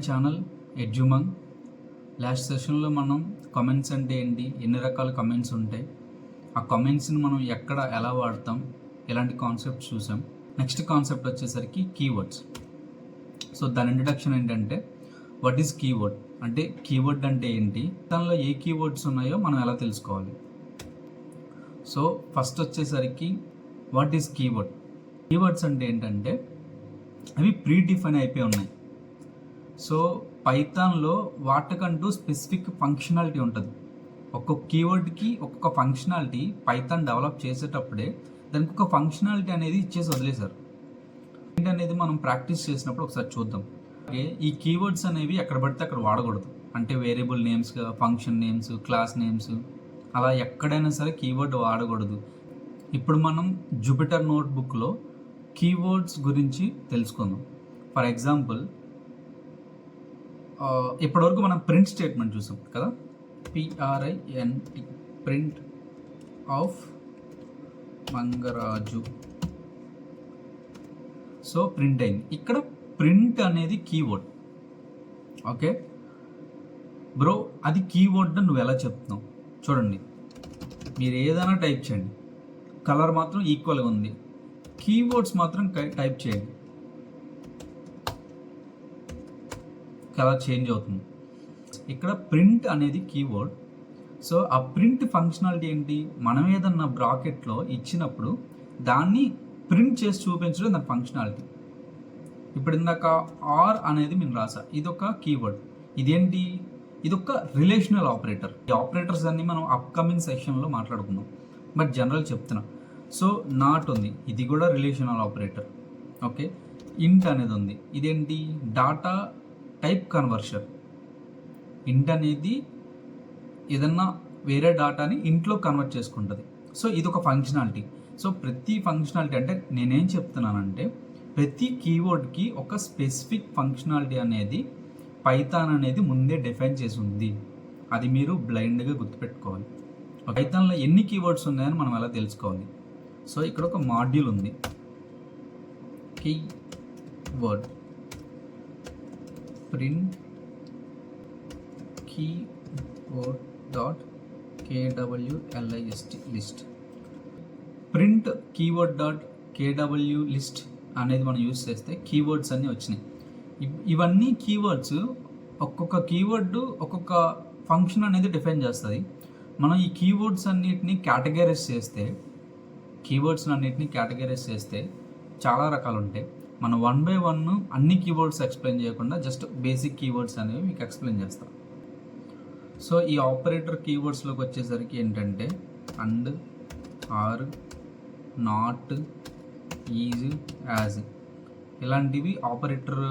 Channel ఎడ్జుమంగ్. Last సెషన్లో మనం comments అంటే ఏంటి, ఎన్ని రకాల కామెంట్స్ ఉంటాయి, ఆ కామెంట్స్ని మనం ఎక్కడ ఎలా వాడతాం, ఎలాంటి కాన్సెప్ట్స్ చూసాం. నెక్స్ట్ కాన్సెప్ట్ వచ్చేసరికి కీవర్డ్స్. సో దాని ఇంట్రడక్షన్ ఏంటంటే వాట్ ఈస్ కీవర్డ్ అంటే, కీవర్డ్ అంటే ఏంటి, దానిలో ఏ కీవర్డ్స్ ఉన్నాయో మనం ఎలా తెలుసుకోవాలి. సో ఫస్ట్ వచ్చేసరికి వాట్ ఈస్ కీవర్డ్. కీవర్డ్స్ అంటే ఏంటంటే అవి ప్రీ డిఫైన్ అయిపోయి ఉన్నాయి. సో పైథాన్లో వాటికంటూ స్పెసిఫిక్ ఫంక్షనాలిటీ ఉంటుంది. ఒక్కొక్క కీవర్డ్కి ఒక్కొక్క ఫంక్షనాలిటీ పైథాన్ డెవలప్ చేసేటప్పుడే దానికి ఒక ఫంక్షనాలిటీ అనేది ఇచ్చేసి వదిలేశారు. ఏంటనేది మనం ప్రాక్టీస్ చేసినప్పుడు ఒకసారి చూద్దాం. అలాగే ఈ కీవర్డ్స్ అనేవి ఎక్కడ పడితే అక్కడ వాడకూడదు. అంటే variable names, function names, class names, అలా ఎక్కడైనా సరే కీవర్డ్ వాడకూడదు. ఇప్పుడు మనం జూపిటర్ నోట్బుక్లో కీవర్డ్స్ గురించి తెలుసుకుందాం. ఫర్ ఎగ్జాంపుల్, ఇప్పటివరకు మనం ప్రింట్ స్టేట్మెంట్ చూసాం కదా, PRINT, print of Mangaraju. So print అయింది. ఇక్కడ ప్రింట్ అనేది కీవర్డ్. ఓకే బ్రో, అది కీవర్డ్ నువ్వు ఎలా చెప్తున్నావు చూడండి. మీరు ఏదైనా టైప్ చేయండి, కలర్ మాత్రం ఈక్వల్గా ఉంది. కీవర్డ్స్ మాత్రం టైప్ చేయండి, కలర్ చేంజ్ అవుతుంది. ఇక్కడ ప్రింట్ అనేది కీవర్డ్. సో ఆ ప్రింట్ ఫంక్షనాలిటీ ఏంటి, మనం ఏదన్నా బ్రాకెట్లో ఇచ్చినప్పుడు దాన్ని ప్రింట్ చేసి చూపించడం దాని ఫంక్షనాలిటీ. ఇప్పుడు ఇందాక ఆర్ అనేది నేను రాసా, ఇదొక కీవర్డ్. ఇదేంటి, ఇదొక రిలేషనల్ ఆపరేటర్. ఈ ఆపరేటర్స్ అన్ని మనం అప్కమింగ్ సెషన్లో మాట్లాడుకుందాం, బట్ జనరల్ చెప్తున్నా. సో నాట్ ఉంది, ఇది కూడా రిలేషనల్ ఆపరేటర్. ఓకే, ఇంట్ అనేది ఉంది, ఇదేంటి, డాటా టైప్ కన్వర్షన్. ఇంట్ అనేది ఏదన్నా వేరే డాటాని ఇంట్లో కన్వర్ట్ చేసుకుంటుంది. సో ఇది ఒక ఫంక్షనాలిటీ. సో ప్రతి ఫంక్షనాలిటీ అంటే నేనేం చెప్తున్నానంటే, ప్రతి కీవర్డ్కి ఒక స్పెసిఫిక్ ఫంక్షనాలిటీ అనేది పైథాన్ అనేది ముందే డిఫైన్ చేసి ఉంది. అది మీరు బ్లైండ్గా గుర్తుపెట్టుకోవాలి. పైథాన్లో ఎన్ని కీవర్డ్స్ ఉన్నాయని మనం ఎలా తెలుసుకోవాలి. సో ఇక్కడ ఒక మాడ్యూల్ ఉంది, keyword, print keyword dot KWLIST list. Print keyword dot KW list అనేది మనం యూజ్ చేస్తే కీవర్డ్స్ అన్నీ వచ్చినాయి. ఇవన్నీ కీవర్డ్స్, ఒక్కొక్క కీవర్డ్ ఒక్కొక్క ఫంక్షన్ అనేది డిఫైన్ చేస్తుంది. మనం ఈ కీవర్డ్స్ అన్నిటిని కేటగరైజ్ చేస్తే చాలా రకాలు ఉంటాయి. మనం 1 by 1 అన్ని కీవర్డ్స్ ఎక్స్ప్లెయిన్ చేయకుండా జస్ట్ బేసిక్ కీవర్డ్స్ అనేవి మీకు ఎక్స్ప్లెయిన్ చేస్తాం. సో ఈ ఆపరేటర్ కీవర్డ్స్లోకి వచ్చేసరికి ఏంటంటే and, or, not, is, as, ఇలాంటివి ఆపరేటర్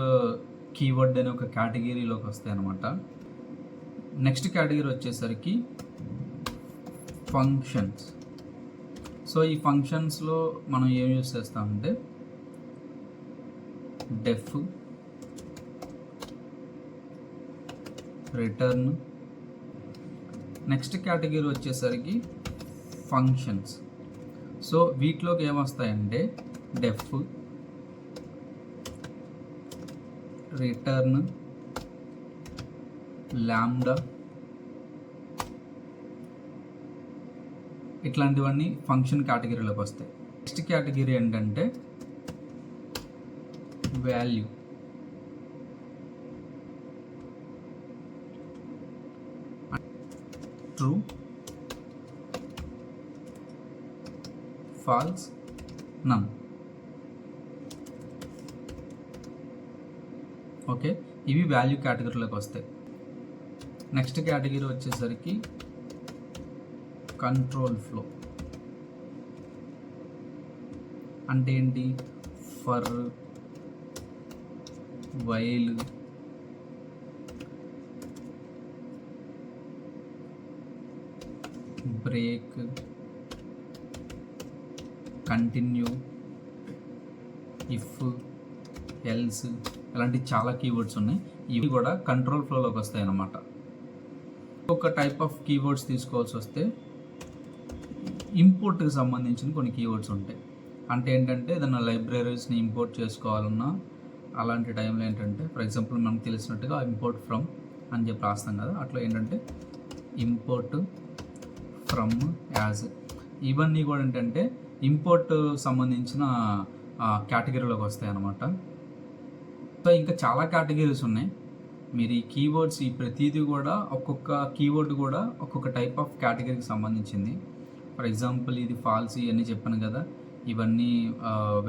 కీవర్డ్ అనే ఒక కేటగిరీలోకి వస్తాయి అన్నమాట. నెక్స్ట్ కేటగిరీ వచ్చేసరికి ఫంక్షన్స్. సో ఈ ఫంక్షన్స్లో మనం ఏం యూజ్ చేస్తామంటే డెఫ్, రిటర్న్. నెక్స్ట్ కేటగిరీ వచ్చేసరికి ఫంక్షన్స్. సో వీటిలోకి ఏమొస్తాయంటే డెఫ్, రిటర్న్, లాంబ్డా, ఇట్లాంటివన్నీ ఫంక్షన్ కేటగిరీలోకి వస్తాయి. నెక్స్ట్ కేటగిరీ ఏంటంటే value. True, false, none. Okay, ఇవి వాల్యూ కేటగిరీలోకి వస్తాయి. నెక్స్ట్ కేటగిరీ వచ్చేసరికి కంట్రోల్ ఫ్లో. అంటే ఏంటి, for, while, break, continue, if, else, ఇలాంటి చాలా కీవర్డ్స్ ఉన్నాయి. ఇవి కూడా కంట్రోల్ ఫ్లోలోకి వస్తాయి అన్నమాట. ఒక టైప్ ఆఫ్ కీవర్డ్స్ తీసుకోవాల్సి వస్తే ఇంపోర్ట్కి సంబంధించిన కొన్ని కీవర్డ్స్ ఉంటాయి. అంటే ఏంటంటే ఏదైనా లైబ్రరీస్ని ఇంపోర్ట్ చేసుకోవాలన్నా అలాంటి టైంలో ఏంటంటే ఫర్ ఎగ్జాంపుల్ మనకు తెలిసినట్టుగా ఇంపోర్ట్ ఫ్రమ్ అని చెప్పి రాస్తాం కదా, అట్లా ఏంటంటే ఇంపోర్ట్ ఫ్రమ్ యాజ్, ఇవన్నీ కూడా ఏంటంటే ఇంపోర్ట్ సంబంధించిన కేటగిరీలోకి వస్తాయి అన్నమాట. సో ఇంకా చాలా కేటగిరీస్ ఉన్నాయి. మీరు ఈ కీవర్డ్స్ ఈ ప్రతిదీ కూడా ఒక్కొక్క కీవర్డ్ కూడా ఒక్కొక్క టైప్ ఆఫ్ కేటగిరీకి సంబంధించింది. ఫర్ ఎగ్జాంపుల్ ఇది ఫాల్స్ ఇవన్నీ చెప్పాను కదా, ఇవన్నీ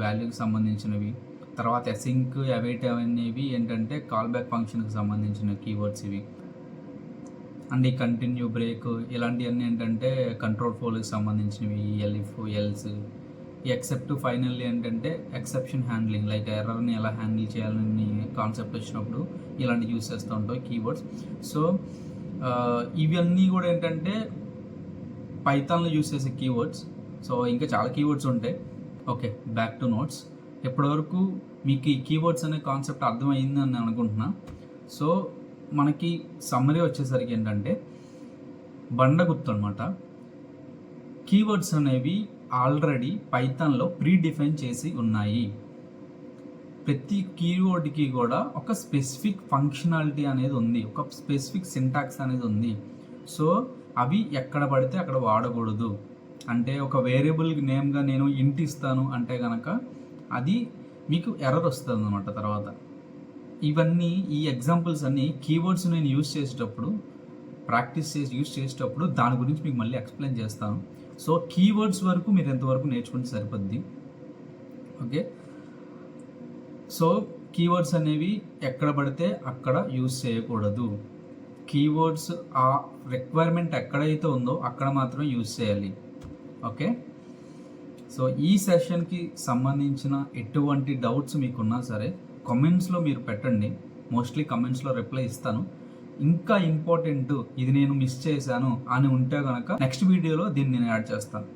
వాల్యూకి సంబంధించినవి. తర్వాత అసింక్ అవైట్ అనేవి ఏంటంటే కాల్ బ్యాక్ ఫంక్షన్కి సంబంధించిన కీవర్డ్స్ ఇవి. అండ్ ఈ కంటిన్యూ బ్రేక్ ఇలాంటివన్నీ ఏంటంటే కంట్రోల్ ఫ్లోకి సంబంధించినవి, ఎల్ఇఫ్ ఎల్స్. ఈ ఎక్సెప్ట్ ఫైనల్లీ ఏంటంటే ఎక్సెప్షన్ హ్యాండ్లింగ్, లైక్ ఎర్రర్ని ఎలా హ్యాండిల్ చేయాలని కాన్సెప్ట్ వచ్చినప్పుడు ఇలాంటి యూస్ చేస్తూ ఉంటాయి కీవర్డ్స్. సో ఇవన్నీ కూడా ఏంటంటే పైథాన్లో యూస్ చేసే కీవర్డ్స్. సో ఇంకా చాలా కీవర్డ్స్ ఉంటాయి. Okay, back to notes. ఇప్పటివరకు మీకు ఈ కీవర్డ్స్ అనే కాన్సెప్ట్ అర్థమైందని నేను అనుకుంటున్నా. సో మనకి సమ్మరీ వచ్చేసరికి ఏంటంటే బండ గుర్తు అనమాట. కీవర్డ్స్ అనేవి ఆల్రెడీ పైథాన్లో ప్రీ డిఫైన్ చేసి ఉన్నాయి. ప్రతి కీవర్డ్కి కూడా ఒక స్పెసిఫిక్ ఫంక్షనాలిటీ అనేది ఉంది, ఒక స్పెసిఫిక్ సింటాక్స్ అనేది ఉంది. సో అవి ఎక్కడ పడితే అక్కడ వాడకూడదు. అంటే ఒక వేరియబుల్ నేమ్గా నేను ఇంట్ ఇస్తాను అంటే కనుక అది మీకు ఎర్రర్ వస్తుంది అన్నమాట తర్వాత. ఇవన్నీ ఈ ఎగ్జాంపుల్స్ అన్నీ కీవర్డ్స్ నేను యూజ్ చేసేటప్పుడు ప్రాక్టీస్ చేసి యూజ్ చేసేటప్పుడు దాని గురించి మీకు మళ్ళీ ఎక్స్ప్లెయిన్ చేస్తాను. సో కీవర్డ్స్ వరకు మీరు ఎంతవరకు నేర్చుకుంటే సరిపోద్ది. ఓకే, సో కీవర్డ్స్ అనేవి ఎక్కడ పడితే అక్కడ యూజ్ చేయకూడదు. కీవర్డ్స్ ఆ రిక్వైర్మెంట్ ఎక్కడైతే ఉందో అక్కడ మాత్రం యూజ్ చేయాలి. ఓకే, సో ఈ సెషన్కి సంబంధించిన ఎటువంటి డౌట్స్ మీకున్నా సరే కామెంట్స్లో మీరు పెట్టండి. మోస్ట్లీ కామెంట్స్లో రిప్లై ఇస్తాను. ఇంకా ఇంపార్టెంట్ ఇది నేను మిస్ చేశాను అని ఉంటే కనుక నెక్స్ట్ వీడియోలో దీన్ని నేను యాడ్ చేస్తాను.